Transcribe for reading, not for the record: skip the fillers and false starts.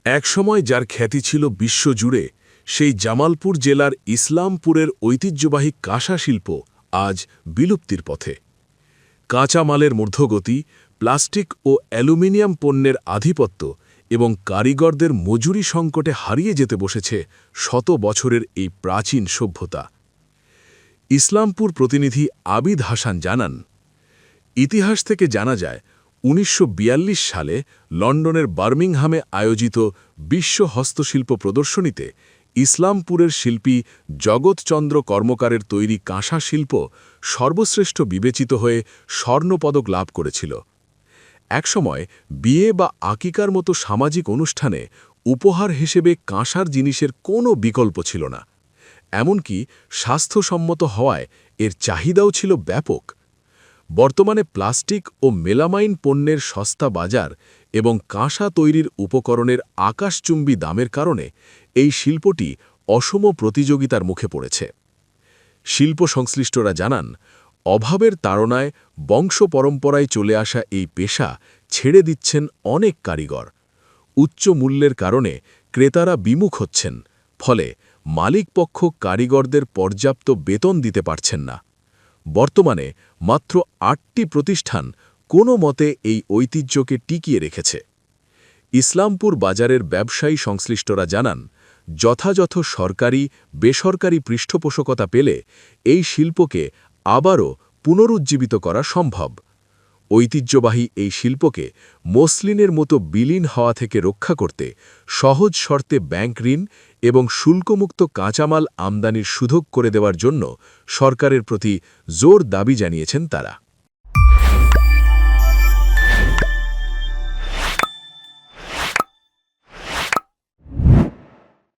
একসময় যার খ্যাতি ছিল বিশ্বজুড়ে, সেই জামালপুর জেলার ইসলামপুরের ঐতিহ্যবাহী কাঁসা শিল্প আজ বিলুপ্তির পথে। কাঁচামালের মূর্ধগতি, প্লাস্টিক ও অ্যালুমিনিয়াম পণ্যের আধিপত্য এবং কারিগরদের মজুরি সংকটে হারিয়ে যেতে বসেছে শত বছরের এই প্রাচীন সভ্যতা। ইসলামপুর প্রতিনিধি আবিদ হাসান জানান, ইতিহাস থেকে জানা যায় ১৯৪২ সালে লন্ডনের বার্মিংহামে আয়োজিত বিশ্ব হস্তশিল্প প্রদর্শনীতে ইসলামপুরের শিল্পী জগৎচন্দ্র কর্মকারের তৈরি কাঁসা শিল্প সর্বশ্রেষ্ঠ বিবেচিত হয়ে স্বর্ণপদক লাভ করেছিল। একসময় বিয়ে বা আকিকার মতো সামাজিক অনুষ্ঠানে উপহার হিসেবে কাঁসার জিনিসের কোনো বিকল্প ছিল না। এমনকি স্বাস্থ্যসম্মত হওয়ায় এর চাহিদাও ছিল ব্যাপক। বর্তমানে প্লাস্টিক ও মেলামাইন পণ্যের সস্তা বাজার এবং কাঁসা তৈরির উপকরণের আকাশচুম্বী দামের কারণে এই শিল্পটি অসম প্রতিযোগিতার মুখে পড়েছে। শিল্প সংশ্লিষ্টরা জানান, অভাবের তাড়নায় বংশ পরম্পরায় চলে আসা এই পেশা ছেড়ে দিচ্ছেন অনেক কারিগর। উচ্চ মূল্যের কারণে ক্রেতারা বিমুখ হচ্ছেন, ফলে মালিকপক্ষ কারিগরদের পর্যাপ্ত বেতন দিতে পারছেন না। বর্তমানে মাত্র ৮টি প্রতিষ্ঠান কোনো মতে এই ঐতিহ্যকে টিকিয়ে রেখেছে। ইসলামপুর বাজারের ব্যবসায়ী সংশ্লিষ্টরা জানান, যথাযথ সরকারি বেসরকারি পৃষ্ঠপোষকতা পেলে এই শিল্পকে আবারও পুনরুজ্জীবিত করা সম্ভব। ঐতিহ্যবাহী এই শিল্পকে মসলিনের মতো বিলীন হওয়া থেকে রক্ষা করতে সহজ শর্তে ব্যাংক ঋণ এবং শুল্কমুক্ত কাঁচামাল আমদানির সুযোগ করে দেওয়ার জন্য সরকারের প্রতি জোর দাবি জানিয়েছেন তারা।